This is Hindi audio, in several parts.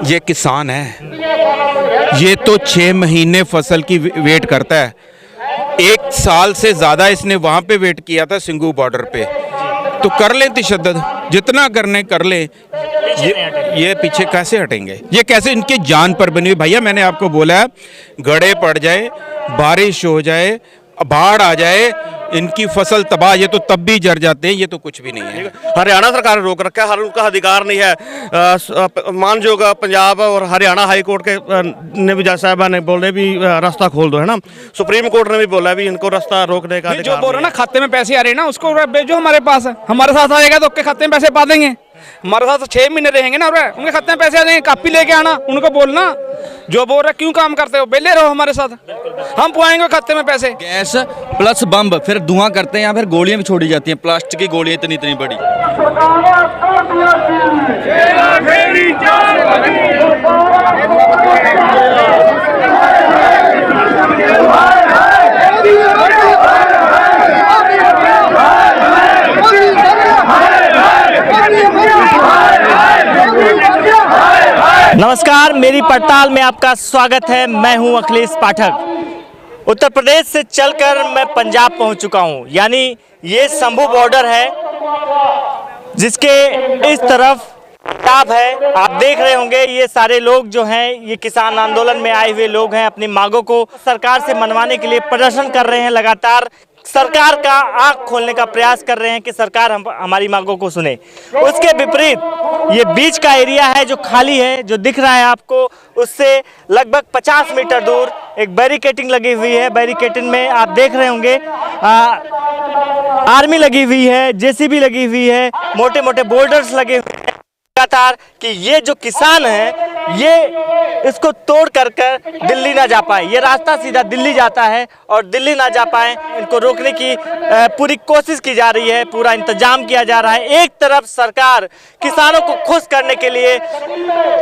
ये किसान है, ये तो 6 महीने फसल की वेट करता है। 1 साल से ज़्यादा इसने वहाँ पे वेट किया था सिंगू बॉर्डर पे। तो कर लें तशद्दुद, जितना करने कर लें। ये पीछे कैसे हटेंगे? ये कैसे इनकी जान पर बनी हुई? भैया मैंने आपको बोला है, गड़े पड़ जाए, बारिश हो जाए, बाढ़ आ जाए, इनकी फसल तबाह, ये तो तब भी जर जाते हैं, ये तो कुछ भी नहीं है। हरियाणा सरकार ने रोक रखा है, हर उनका अधिकार नहीं है। मानयोग पंजाब और हरियाणा हाई कोर्ट के ने भी जज साहब ने बोले भी रास्ता खोल दो, है ना। सुप्रीम कोर्ट ने भी बोला भी इनको रास्ता रोकने का जो बोल रहे ना खाते में पैसे आ रहे हैं ना, उसको भेजो हमारे पास। हमारे साथ आएगा तो आपके खाते में पैसे पा देंगे। हमारे साथ 6 महीने रहेंगे ना, उनके खाते में पैसे आ जाएंगे। कापी लेके आना, उनको बोलना जो बोल रहे क्यों काम करते हो, बेले रहो हमारे साथ, हम पुआएंगे खाते में पैसे। गैस प्लस बम, फिर धुआं करते हैं या फिर गोलियां भी छोड़ी जाती हैं, प्लास्टिक की गोलियां इतनी इतनी बड़ी। नमस्कार, मेरी पड़ताल में आपका स्वागत है। मैं हूं अखिलेश पाठक। उत्तर प्रदेश से चलकर मैं पंजाब पहुंच चुका हूं, यानी ये शंभू बॉर्डर है जिसके इस तरफ पंजाब है। आप देख रहे होंगे ये सारे लोग जो हैं, ये किसान आंदोलन में आए हुए लोग हैं। अपनी मांगों को सरकार से मनवाने के लिए प्रदर्शन कर रहे हैं, लगातार सरकार का आंख खोलने का प्रयास कर रहे हैं कि सरकार हमारी मांगों को सुने। उसके विपरीत ये बीच का एरिया है जो खाली है, जो दिख रहा है आपको, उससे लगभग 50 मीटर दूर एक बैरिकेटिंग लगी हुई है। बैरिकेटिंग में आप देख रहे होंगे आर्मी लगी हुई है, जेसीबी लगी हुई है, मोटे मोटे बोल्डर्स लगे हुए हैं लगातार, कि ये जो किसान है ये इसको तोड़ कर दिल्ली ना जा पाए। ये रास्ता सीधा दिल्ली जाता है और दिल्ली ना जा पाए, इनको रोकने की पूरी कोशिश की जा रही है, पूरा इंतजाम किया जा रहा है। एक तरफ सरकार किसानों को खुश करने के लिए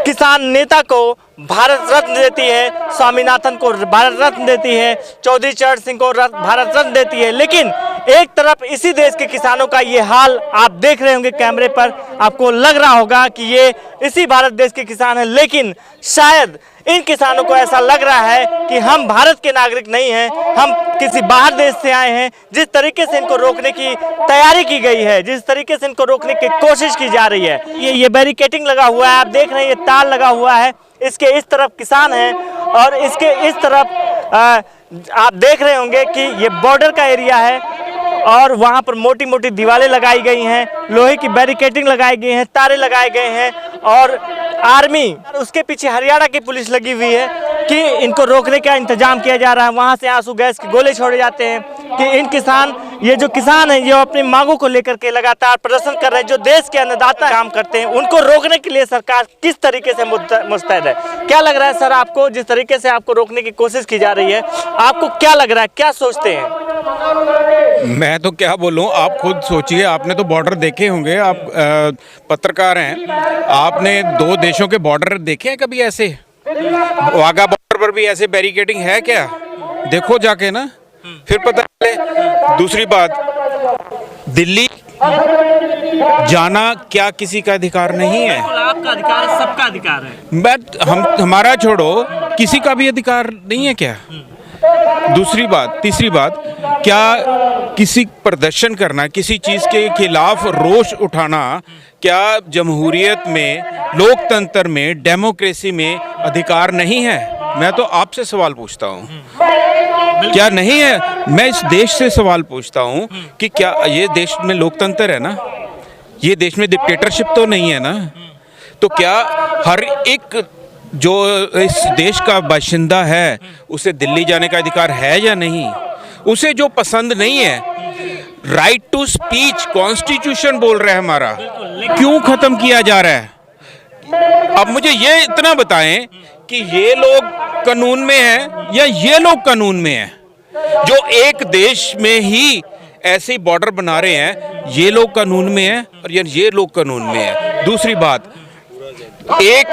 किसान नेता को भारत रत्न देती है, स्वामीनाथन को भारत रत्न देती है, चौधरी चरण सिंह को भारत रत्न देती है, लेकिन एक तरफ इसी देश के किसानों का ये हाल आप देख रहे होंगे कैमरे पर, आपको लग रहा होगा कि ये इसी भारत देश के किसान हैं, लेकिन शायद इन किसानों को ऐसा लग रहा है कि हम भारत के नागरिक नहीं हैं, हम किसी बाहर देश से आए हैं। जिस तरीके से इनको रोकने की तैयारी की गई है, जिस तरीके से इनको रोकने की कोशिश की जा रही है, ये बैरिकेटिंग लगा हुआ है, आप देख रहे हैं, ये तार लगा हुआ है, इसके इस तरफ किसान हैं और इसके इस तरफ आप देख रहे होंगे कि ये बॉर्डर का एरिया है और वहाँ पर मोटी मोटी दीवारें लगाई गई हैं, लोहे की बैरिकेटिंग लगाई गई हैं, तारे लगाए गए हैं और आर्मी, उसके पीछे हरियाणा की पुलिस लगी हुई है कि इनको रोकने का इंतजाम किया जा रहा है। वहाँ से आंसू गैस के गोले छोड़े जाते हैं कि इन किसान, ये जो किसान हैं, ये अपनी मांगों को लेकर के लगातार प्रदर्शन कर रहे हैं। जो देश के अन्नदाता काम करते हैं, उनको रोकने के लिए सरकार किस तरीके से मुस्तैद है? क्या लग रहा है सर आपको, जिस तरीके से आपको रोकने की कोशिश की जा रही है, आपको क्या लग रहा है, क्या सोचते हैं? मैं तो क्या बोलूं, आप खुद सोचिए, आपने तो बॉर्डर देखे होंगे, आप पत्रकार हैं, आपने 2 देशों के बॉर्डर देखे हैं कभी ऐसे? वाघा बॉर्डर पर भी ऐसे बैरिकेडिंग है क्या? देखो जाके ना, फिर पता चले। दूसरी बात, दिल्ली जाना क्या किसी का अधिकार नहीं है? आपका अधिकार है, सबका अधिकार है। बट हमारा छोड़ो, किसी का भी अधिकार नहीं है क्या? दूसरी बात, तीसरी बात, क्या किसी प्रदर्शन करना, किसी चीज़ के खिलाफ रोष उठाना, क्या जमहूरियत में, लोकतंत्र में, डेमोक्रेसी में अधिकार नहीं है? मैं तो आपसे सवाल पूछता हूँ, क्या नहीं है? मैं इस देश से सवाल पूछता हूँ कि क्या ये देश में लोकतंत्र है ना? ये देश में डिक्टेटरशिप तो नहीं है ना? तो क्या हर एक जो इस देश का बाशिंदा है उसे दिल्ली जाने का अधिकार है या नहीं? उसे जो पसंद नहीं है, राइट टू स्पीच कॉन्स्टिट्यूशन बोल रहा है हमारा, क्यों खत्म किया जा रहा है? अब मुझे ये इतना बताएं कि ये लोग कानून में हैं या ये लोग कानून में हैं? जो एक देश में ही ऐसे बॉर्डर बना रहे हैं, ये लोग कानून में हैं और ये लोग कानून में हैं। दूसरी बात, एक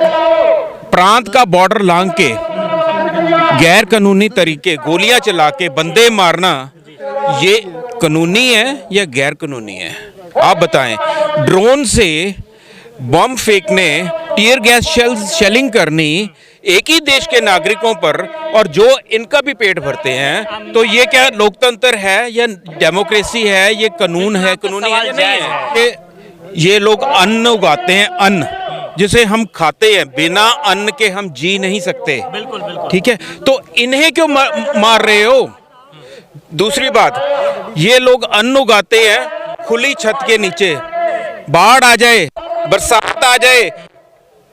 प्रांत का बॉर्डर लांघ के गैर कानूनी तरीके गोलियां चला के बंदे मारना, ये कानूनी है या गैर कानूनी है? आप बताएं। ड्रोन से बम फेंकने टीयर गैस शेलिंग करनी एक ही देश के नागरिकों पर, और जो इनका भी पेट भरते हैं, तो ये क्या लोकतंत्र है या डेमोक्रेसी है? ये कानून है, कानूनी है या नहीं है? ये लोग अन्न उगाते हैं, अन्न जिसे हम खाते हैं, बिना अन्न के हम जी नहीं सकते। बिल्कुल बिल्कुल। ठीक है, तो इन्हें क्यों मार रहे हो? दूसरी बात, ये लोग अन्न उगाते हैं खुली छत के नीचे, बाढ़ आ जाए, बरसात आ जाए,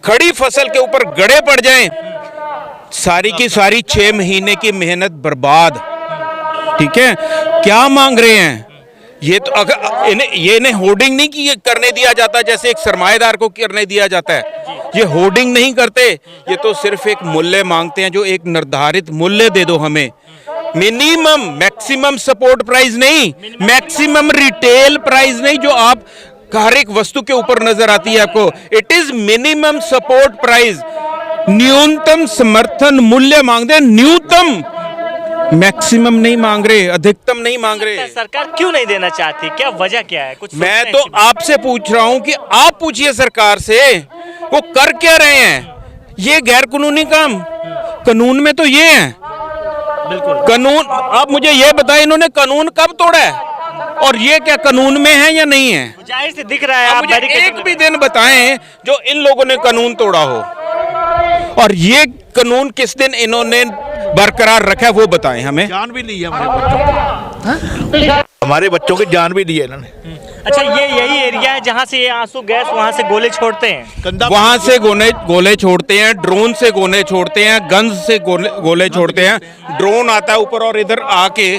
खड़ी फसल के ऊपर गड़े पड़ जाएं, सारी की सारी 6 महीने की मेहनत बर्बाद। ठीक है, क्या मांग रहे हैं? ये तो अगर इन्हें होर्डिंग नहीं करने दिया जाता जैसे एक सरमाएदार को करने दिया जाता है। ये होर्डिंग नहीं करते, ये तो सिर्फ एक मूल्य मांगते हैं, जो एक निर्धारित मूल्य दे दो हमें, मिनिमम, मैक्सिमम सपोर्ट प्राइस नहीं, मैक्सिमम रिटेल प्राइस नहीं, जो आप हर एक वस्तु के ऊपर नजर आती है आपको। It is minimum support price, न्यूनतम समर्थन मूल्य मांगते हैं, न्यूनतम, मैक्सिमम नहीं मांग रहे, अधिकतम नहीं मांग रहे। सरकार क्यों नहीं देना चाहती, क्या वजह क्या है? कुछ मैं तो आपसे पूछ रहा हूं कि आप पूछिए सरकार से, वो कर क्या रहे हैं? ये गैर कानूनी काम, कानून में तो ये है। बिल्कुल कानून, आप मुझे ये बताएं, इन्होंने कानून कब तोड़ा है, और ये क्या कानून में है या नहीं है? जाहिर से दिख रहा है। आप आप मुझे बैरिकेड एक भी दिन बताएं जो इन लोगों ने कानून तोड़ा हो, और ये कानून किस दिन इन्होंने बरकरार रखा है वो बताएं हमें। जान भी ली है हमारे बच्चों की, हमारे बच्चों की जान भी ली है इन्होंने। अच्छा, ये यही एरिया है जहाँ से ये आंसू गैस, वहाँ से गोले छोड़ते हैं? वहां से गोले छोड़ते हैं, ड्रोन से गोले छोड़ते हैं, गन्स से गोले छोड़ते हैं, ड्रोन आता है ऊपर और इधर आके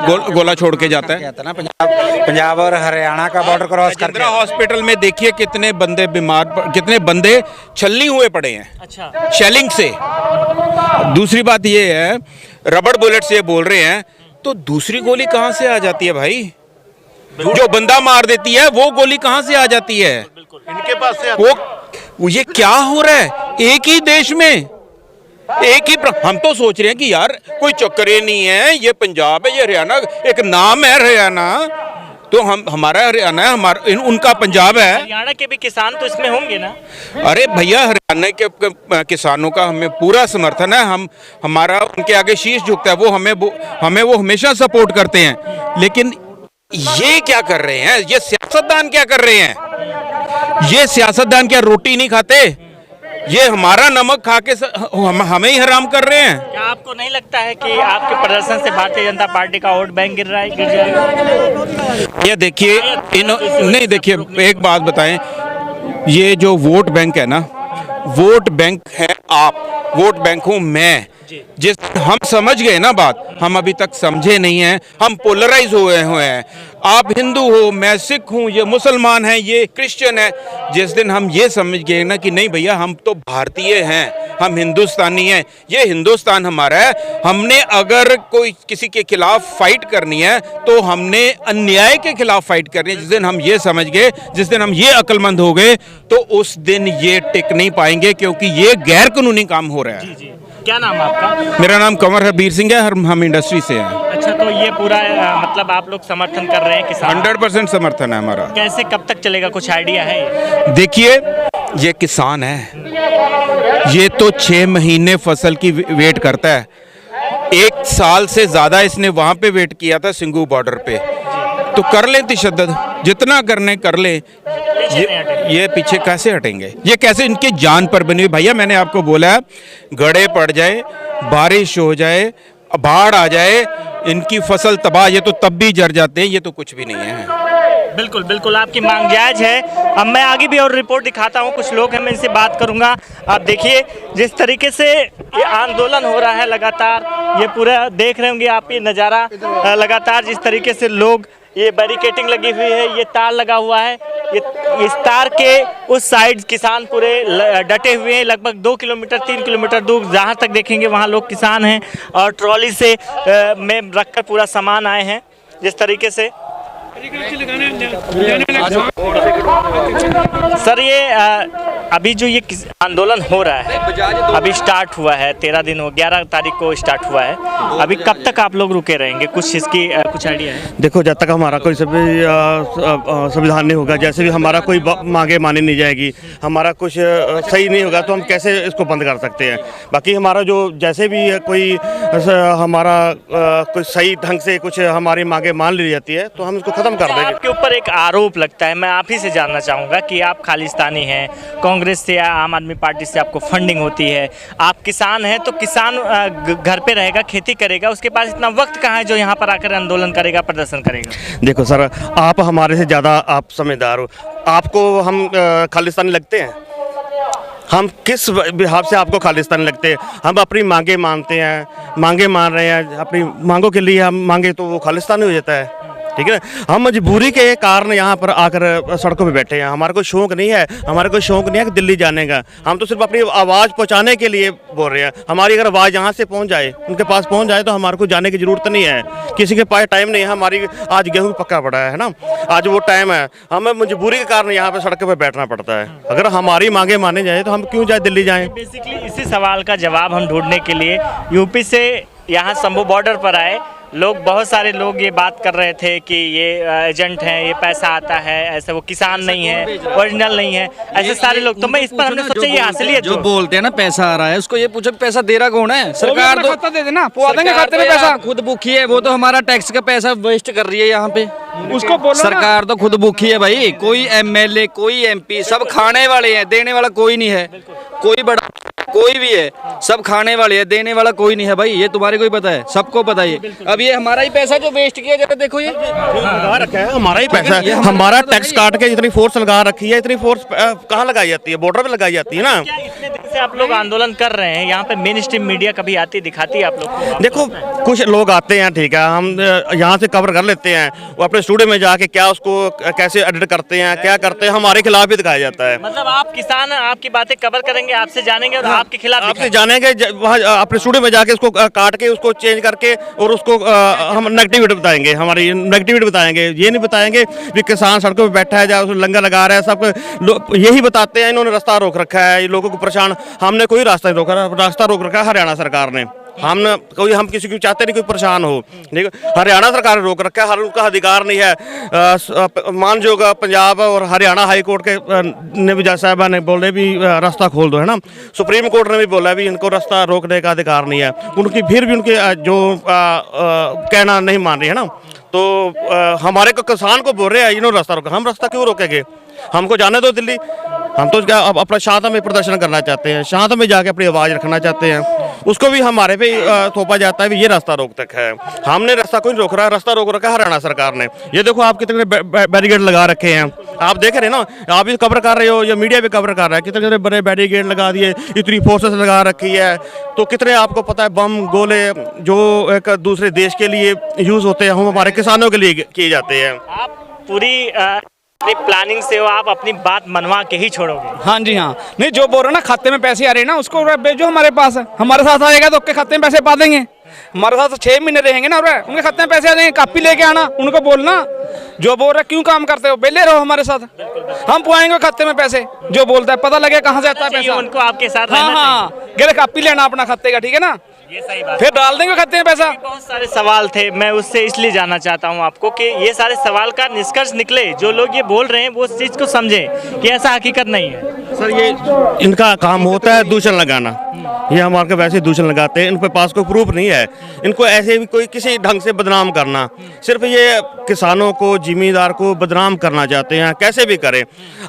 गोला छोड़ के जाता है। ना पंजाब और हरियाणा का बॉर्डर क्रॉस करके राजेंद्र हॉस्पिटल में देखिए कितने बंदे बीमार, कितने बंदे छलनी हुए पड़े हैं। अच्छा, शेलिंग से। दूसरी बात ये है, रबड़ बुलेट से बोल रहे हैं, तो दूसरी गोली कहां से आ जाती है भाई? जो बंदा मार देती है वो गोली कहां से आ जाती है? इनके पास से वो ये क्या हो रहा है? एक ही देश में एक ही हम तो सोच रहे हैं कि यार कोई चक्कर ही नहीं है, ये पंजाब है, ये हरियाणा, एक नाम है हरियाणा, तो हमारा हरियाणा है, हमारा उनका पंजाब है। हरियाणा के भी किसान तो इसमें होंगे ना? अरे भैया, हरियाणा के किसानों का हमें पूरा समर्थन है, हमारा उनके आगे शीश झुकता है, हमें वो हमेशा सपोर्ट करते हैं। लेकिन ये क्या कर रहे हैं? ये सियासतदान क्या कर रहे हैं? ये सियासतदान क्या रोटी नहीं खाते? ये हमारा नमक खा के हमें ही हराम कर रहे हैं। क्या आपको नहीं लगता है कि आपके प्रदर्शन से भारतीय जनता पार्टी का वोट बैंक गिर जाएगा? ये देखिए, नहीं देखिए, एक बात बताएं, ये जो वोट बैंक है ना, वोट बैंक है आप, वोट बैंक हूं मैं। जिस हम समझ गए ना बात, हम अभी तक समझे नहीं हैं, हम पोलराइज हुए हैं। आप हिंदू हो, मैं सिख हूं, ये मुसलमान है, ये क्रिश्चियन है। जिस दिन हम ये समझ गए ना कि नहीं भैया, हम तो भारतीय हैं, हम हिंदुस्तानी हैं, ये हिंदुस्तान हमारा है, हमने अगर कोई किसी के खिलाफ फाइट करनी है तो हमने अन्याय के खिलाफ फाइट करनी है। जिस दिन हम ये समझ गए, जिस दिन हम ये अक्लमंद हो गए, तो उस दिन ये टिक नहीं पाएंगे, क्योंकि ये गैर कानूनी काम हो रहा है। जी। क्या नाम है आपका? मेरा नाम कंवर हरबीर सिंह है, हम इंडस्ट्री से हैं। अच्छा, तो ये पूरा मतलब आप लोग समर्थन कर रहे हैं किसान? 100% समर्थन है हमारा। कैसे, कब तक चलेगा, कुछ आइडिया है? देखिए, ये किसान है, ये तो 6 महीने फसल की वेट करता है। 1 साल से ज्यादा इसने वहां पे वेट किया था सिंगू बॉर्डर पे, तो कर लें तशद्दुद, जितना करने कर ले। ये पीछे कैसे हटेंगे? ये कैसे इनकी जान पर बनी हुई? भैया, मैंने आपको बोला, गड़े पड़ जाए, बारिश हो जाए, बाढ़ आ जाए, इनकी फसल तबाह, ये तो तब भी जर जाते हैं, ये तो कुछ भी नहीं है। बिल्कुल बिल्कुल, आपकी मांग जायज है। अब मैं आगे भी और रिपोर्ट दिखाता हूँ, कुछ लोग हैं, मैं इनसे बात करूँगा। आप देखिए जिस तरीके से ये आंदोलन हो रहा है लगातार, ये पूरा देख रहे होंगे आप, ये नज़ारा लगातार जिस तरीके से लोग, ये बैरिकेटिंग लगी हुई है, ये तार लगा हुआ है, इस तार के उस साइड किसान पूरे डटे हुए हैं। लगभग 2 किलोमीटर 3 किलोमीटर दूर जहाँ तक देखेंगे वहाँ लोग किसान हैं, और ट्रॉली से में रखकर पूरा सामान आए हैं। जिस तरीके से सर, ये अभी जो ये आंदोलन हो रहा है, अभी स्टार्ट हुआ है, 13 दिन हो, 11 तारीख को स्टार्ट हुआ है, अभी कब तक आप लोग रुके रहेंगे? कुछ इसकी कुछ आइडिया है? देखो, जब तक हमारा कोई संविधान नहीं होगा, जैसे भी हमारा कोई मांगे मानी नहीं जाएगी, हमारा कुछ सही नहीं होगा, तो हम कैसे इसको बंद कर सकते हैं? बाकी हमारा जो जैसे भी कोई हमारा कुछ सही ढंग से कुछ हमारी मांगे मान ली जाती है तो हम इसको ख़त्म कर देंगे। आपके ऊपर एक आरोप लगता है, मैं आप ही से जानना चाहूँगा कि आप खालिस्तानी हैं, कांग्रेस से या आम आदमी पार्टी से आपको फंडिंग होती है, आप किसान हैं, तो किसान घर पे रहेगा, खेती करेगा, उसके पास इतना वक्त कहाँ है जो यहाँ पर आकर आंदोलन करेगा, प्रदर्शन करेगा? देखो सर, आप हमारे से ज़्यादा आप समझदार हो, आपको हम खालिस्तानी लगते हैं? हम किस बिहाफ से आपको खालिस्तानी लगते हैं? हम अपनी मांगे मानते हैं, मांगे मान रहे हैं, अपनी मांगों के लिए हम मांगे तो वो खालिस्तानी हो जाता है, ठीक है ना? हम मजबूरी के कारण यहाँ पर आकर सड़कों पे बैठे हैं, हमारा कोई शौक नहीं है, हमारा कोई शौक नहीं है कि दिल्ली जाने का, हम तो सिर्फ अपनी आवाज़ पहुँचाने के लिए बोल रहे हैं। हमारी अगर आवाज़ यहाँ से पहुँच जाए, उनके पास पहुँच जाए, तो हमारे को जाने की ज़रूरत नहीं है, किसी के पास टाइम नहीं है। हमारी आज गेहूँ पक्का पड़ा है ना, आज वो टाइम है, हमें मजबूरी के कारण यहाँ पर सड़कों पर बैठना पड़ता है। अगर हमारी मांगे माने जाए तो हम क्यों जाए दिल्ली जाएँ? बेसिकली इसी सवाल का जवाब हम ढूंढने के लिए यूपी से यहाँ शंभू बॉर्डर पर आए लोग। बहुत सारे लोग ये बात कर रहे थे कि ये एजेंट हैं, ये पैसा आता है, ऐसे वो किसान नहीं है, ओरिजिनल नहीं है, ऐसे सारे लोग। तो मैं इस पर हमने सोचा ये असलियत जो बोलते हैं ना पैसा आ रहा है, उसको ये पूछो पैसा दे रहा कौन है? सरकार तो खाता दे देना, पवा देंगे खाते में पैसा। खुद भूखी है, वो तो हमारा टैक्स का पैसा वेस्ट कर रही है यहाँ पे। उसको बोलो ना। सरकार तो खुद भूखी है भाई, कोई एमएलए कोई एमपी सब खाने वाले हैं, देने वाला कोई नहीं है। कोई बड़ा कोई भी है, सब खाने वाले हैं, देने वाला कोई नहीं है भाई। ये तुम्हारे को ही पता है, सबको पता है। अब ये हमारा ही पैसा जो वेस्ट किया जाता है, देखो ये लगा रखा है, हमारा ही पैसा है, हमारा टैक्स काट के इतनी फोर्स लगा रखी है। इतनी फोर्स कहाँ लगाई जाती है? बॉर्डर पे लगाई जाती है ना। इतने दिन से आप लोग आंदोलन कर रहे हैं, यहाँ पे मेन स्ट्रीम मीडिया कभी आती दिखाती है आप लोग को? देखो, कुछ लोग आते हैं, ठीक है, हम यहाँ से कवर कर लेते हैं, वो अपने स्टूडियो में जाके क्या उसको कैसे एडिट करते हैं, क्या करते हैं, हमारे खिलाफ भी दिखाया जाता है। मतलब आप किसान, आपकी बातें कवर करेंगे, आपसे जानेंगे और आपके खिलाफ आपसे जानेंगे, वहाँ अपने स्टूडियो में जाके उसको काट के उसको चेंज करके और उसको हम नेगेटिविटी बताएंगे, हमारी नेगेटिविटी बताएंगे। ये नहीं बताएंगे कि किसान सड़कों पे बैठा है, जहाँ उसको लंगर लगा रहा है, सब यही बताते हैं। इन्होंने रास्ता रोक रखा है, ये लोगों को परेशान। हमने कोई रास्ता नहीं रोका, रास्ता रोक रखा है हरियाणा सरकार ने। हम किसी को चाहते नहीं कोई परेशान हो, ठीक है। हरियाणा सरकार ने रोक रखा है, हर उनका अधिकार नहीं है। मानयोग पंजाब और हरियाणा हाई कोर्ट के ने भी जज साहबा ने बोले भी रास्ता खोल दो, है ना। सुप्रीम कोर्ट ने भी बोला भी इनको रास्ता रोकने का अधिकार नहीं है। उनकी फिर भी उनके जो कहना नहीं मान रही है ना, तो हमारे को किसान को बोल रहे हैं इन्होंने रास्ता रोका। हम रास्ता क्यों रोकेंगे? हमको जाने दो दिल्ली, हम तो क्या अपना शांत में प्रदर्शन करना चाहते हैं, शांत में जाके अपनी आवाज़ रखना चाहते हैं। उसको भी हमारे पे थोपा जाता है भी ये रास्ता रोक तक है। हमने रास्ता कोई नहीं रोक रहा है, रास्ता रोक रखा है हरियाणा सरकार ने। ये देखो आप कितने बैरिकेड लगा रखे हैं, आप देख रहे हैं ना, आप भी कवर कर रहे हो, या मीडिया भी कवर कर रहा है, कितने बड़े बैरिकेड लगा दिए, इतनी फोर्सेस लगा रखी है। तो कितने आपको पता है बम गोले जो एक दूसरे देश के लिए यूज़ होते हैं, हम हमारे किसानों के लिए किए जाते हैं। आप पूरी अपनी प्लानिंग से हो, आप अपनी बात मनवा के ही छोड़ोगे? हाँ जी हाँ, नहीं जो बोल रहे ना खाते में पैसे आ रहे हैं ना, उसको भेजो हमारे पास। हमारे साथ आएगा तो उसके खाते में पैसे पा देंगे। हमारे साथ 6 महीने रहेंगे ना, उनके खाते में पैसे आ जाएंगे। कापी लेके आना, उनको बोलना जो बोल रहा क्यों काम करते हो, बेले रहो हमारे साथ, हम पवाएंगे खाते में पैसे। जो बोलता है पता लगे कहाँ से आता है पैसा, उनको आपके साथ हाँ हाँ, गले कापी लेना अपना खाते का, ठीक है ना, ये सही बात। फिर डाल देंगे खाते में पैसा। बहुत सारे सवाल थे, मैं उससे इसलिए जानना चाहता हूं आपको कि ये सारे सवाल का निष्कर्ष निकले, जो लोग ये बोल रहे हैं वो उस चीज़ को समझें कि ऐसा हकीकत नहीं है। सर, ये इनका काम होता है दूषण लगाना। ये हमारे को वैसे दूषण लगाते हैं, इनके पास कोई प्रूफ नहीं है। इनको ऐसे भी कोई किसी ढंग से बदनाम करना, सिर्फ ये किसानों को जिम्मेदार को बदनाम करना चाहते हैं, कैसे भी करें।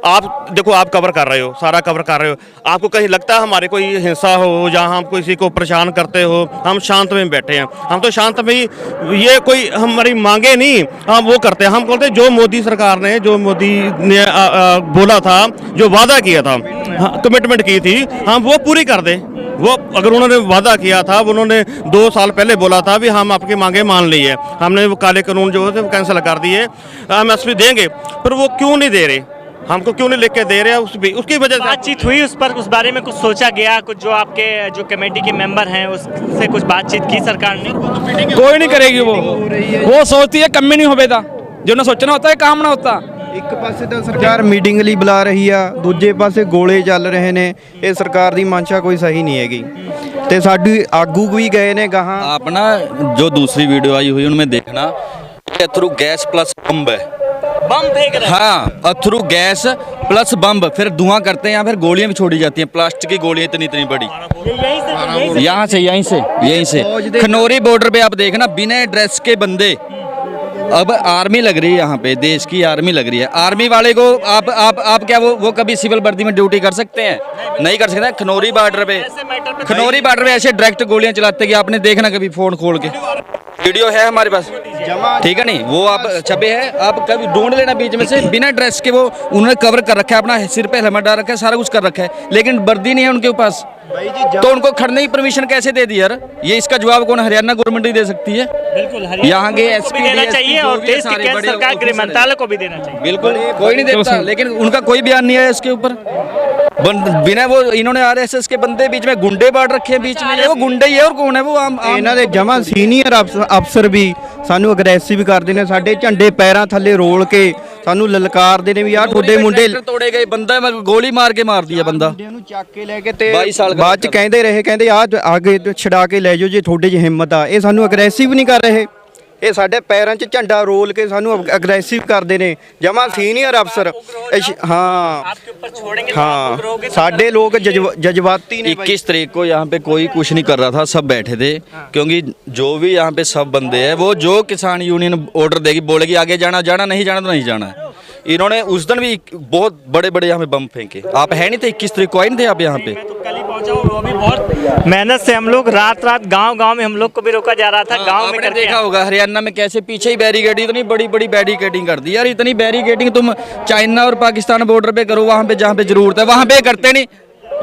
आप देखो, आप कवर कर रहे हो, सारा कवर कर रहे हो, आपको कहीं लगता है हमारे कोई हिंसा हो, जहाँ हम किसी को परेशान करते हो? हम शांत में बैठे हैं, हम तो शांत में ही, ये कोई हमारी मांगे नहीं हम वो करते हैं। हम बोलते हैं जो मोदी सरकार ने, जो मोदी ने बोला था, जो वादा किया था, कमिटमेंट की थी, हम वो पूरी कर दें। वो अगर उन्होंने वादा किया था, उन्होंने 2 साल पहले बोला था भी हम आपकी मांगे मान ली है, हमने वो काले कानून जो थे वो कैंसिल कर दिए, हम एमएसपी देंगे, पर वो क्यों नहीं दे रहे? हमको क्यों नहीं लिख के दे रहे हैं? उसकी वजह से बातचीत हुई उस पर, उस बारे में कुछ सोचा गया? कुछ जो आपके जो कमेटी के मेंबर हैं उससे कुछ बातचीत की सरकार ने? कोई नहीं करेगी वो सोचती है कम में नहीं हो बेटा, जो ना सोचना होता है काम ना होता। ਇੱਕ ਪਾਸੇ ਤਾਂ ਸਰਕਾਰ ਮੀਟਿੰਗ ਲਈ ਬੁਲਾ ਰਹੀ ਆ, ਦੂਜੇ ਪਾਸੇ ਗੋਲੇ ਚੱਲ ਰਹੇ ਨੇ। ਇਹ ਸਰਕਾਰ ਦੀ ਮਨਸ਼ਾ ਕੋਈ ਸਹੀ ਨਹੀਂ ਹੈਗੀ ਤੇ ਸਾਡੀ ਆਗੂ ਵੀ ਗਏ ਨੇ ਗਾਹਾਂ। आप ना जो दूसरी वीडियो आई हुई उनमें देखना, अथरू गैस प्लस बम्ब है, बम फेंक रहे हैं। हाँ अथरू गैस प्लस बम्ब, फिर धुआं करते हैं या फिर गोलियां भी छोड़ी जाती हैं, प्लास्टिक की गोलियां इतनी इतनी बड़ी, यहीं से खनौरी बॉर्डर पे आप देखना, बिना ड्रेस के बंदे, अब आर्मी लग रही है यहाँ पे, देश की आर्मी लग रही है। आर्मी वाले को आप क्या वो कभी सिविल वर्दी में ड्यूटी कर सकते हैं? नहीं कर सकते। खनौरी बॉर्डर पे ऐसे डायरेक्ट गोलियां चलाते कि आपने देखना कभी फोन खोल के, वीडियो है हमारे पास, ठीक है नहीं, वो आप छपे है, आप कभी ढूंढ लेना बीच में से। बिना ड्रेस के वो उन्होंने कवर कर रखा है, अपना सिर पे हेलमेट डाल रखा है, सारा कुछ कर रखा है, लेकिन वर्दी नहीं है उनके पास, तो उनको खड़ने की परमिशन कैसे दे दी यार? ये इसका जवाब कौन, हरियाणा गवर्नमेंट ही दे सकती है? बिल्कुल, यहाँ के एसपी देना चाहिए और देश की केंद्र सरकार गृह मंत्रालय को भी देना चाहिए। बिल्कुल, कोई नहीं देता, लेकिन उनका कोई बयान नहीं है इसके ऊपर। बिना वो इन्होंने आरएसएस के बंदे बीच में गुंडे बांट रखे हैं बीच में, वो गुंडे ही है और कौन है वो? आम ਇਹਨਾਂ ਦੇ ਜਮਾ ਸੀਨੀਅਰ ਅਫਸਰ ਵੀ ਸਾਨੂੰ ਅਗਰੈਸਿਵ ਕਰਦੇ ਨੇ, ਸਾਡੇ ਝੰਡੇ ਪੈਰਾਂ ਥੱਲੇ ਰੋਲ ਕੇ ਸਾਨੂੰ ਲਲਕਾਰਦੇ ਨੇ ਵੀ ਆਹ ਤੁਹਾਡੇ ਮੁੰਡੇ ट्रैक्टर तोड़े गए, बंदा गोली मार के मार दिया बंदा। ਮੁੰਡਿਆਂ ਨੂੰ ਚੱਕ ਕੇ ਲੈ ਕੇ ਤੇ 22 ਸਾਲ ਦਾ ਬਾਅਦ ਚ ਕਹਿੰਦੇ ਰਹੇ, ਕਹਿੰਦੇ ਆਹ ਅੱਗੇ ਛਡਾ ਕੇ ਲੈ ਜਾਓ ਜੇ ਤੁਹਾਡੇ 'ਚ ਹਿੰਮਤ ਆ। ਇਹ ਸਾਨੂੰ ਅਗਰੈਸਿਵ ਨਹੀਂ ਕਰ ਰਹੇ, ਇਹ ਸਾਡੇ ਪੈਰਾਂ 'ਚ ਝੰਡਾ ਰੋਲ ਕੇ ਸਾਨੂੰ ਅਗਰੈਸਿਵ ਕਰਦੇ ਨੇ, ਜਮਾ ਸੀਨੀਅਰ ਅਫਸਰ। ਹਾਂ ਹਾਂ, ਸਾਡੇ ਲੋਕ ਜਜ਼ਬਾਤੀ ਨੇ। 21 तारीख को यहाँ पे कोई कुछ नहीं कर रहा था, सब बैठे थे, क्योंकि जो भी यहाँ पे सब बंदे हैं, वो जो किसान यूनियन ऑर्डर देगी, बोलेगी आगे जाना, नहीं जाना तो नहीं जाना है। इन्होंने उस दिन भी बहुत बड़े बड़े यहाँ पे बम फेंके। आप है नहीं थे 21 तारीख को, आए नहीं थे आप यहाँ पे? मैं तो कल ही पहुंचा हूं, वो भी बहुत मेहनत से हम लोग रात गांव में हम लोग को भी रोका जा रहा था। गांव में आपने देखा होगा हरियाणा में कैसे पीछे ही बैरिकेडिंग, इतनी बड़ी बड़ी बैरिकेडिंग कर दी यार। इतनी बैरिकेडिंग तुम चाइना और पाकिस्तान बॉर्डर पे करो, वहाँ पे जहाँ पे जरूरत है वहाँ पे करते नहीं,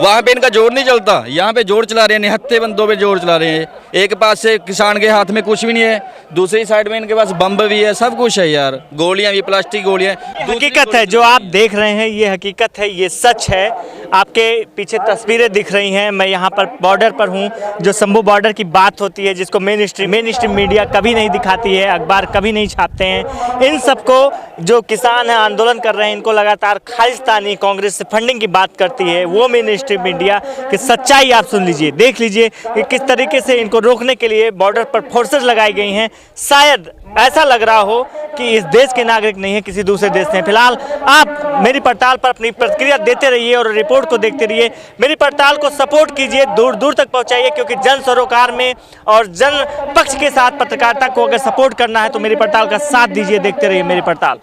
वहाँ पे इनका जोर नहीं चलता। यहाँ पे जोर चला रहे हैं, निहत्थे बंदों पे जोर चला रहे हैं। एक पास से किसान के हाथ में कुछ भी नहीं है, दूसरी साइड में इनके पास बम्ब भी है, सब कुछ है यार, गोलियां भी, प्लास्टिक गोलियां। हकीकत है जो आप देख रहे हैं, ये हकीकत है, ये सच है। आपके पीछे तस्वीरें दिख रही हैं, मैं यहाँ पर बॉर्डर पर हूँ। जो शंभू बॉर्डर की बात होती है, जिसको मेन स्ट्रीम मीडिया कभी नहीं दिखाती है, अखबार कभी नहीं छापते हैं, इन सबको जो किसान हैं, आंदोलन कर रहे हैं, इनको लगातार खालिस्तानी कांग्रेस से फंडिंग की बात करती है वो मेन स्ट्रीम मीडिया की सच्चाई आप सुन लीजिए, देख लीजिए कि किस तरीके से इनको रोकने के लिए बॉर्डर पर फोर्सेस लगाई गई हैं। शायद ऐसा लग रहा हो कि इस देश के नागरिक नहीं है, किसी दूसरे देश से। फिलहाल आप मेरी पड़ताल पर अपनी प्रतिक्रिया देते रहिए और रिपोर्ट को देखते रहिए। मेरी पड़ताल को सपोर्ट कीजिए, दूर दूर तक पहुंचाइए, क्योंकि जन सरोकार में और जन पक्ष के साथ पत्रकारिता को अगर सपोर्ट करना है तो मेरी पड़ताल का साथ दीजिए। देखते रहिए मेरी पड़ताल।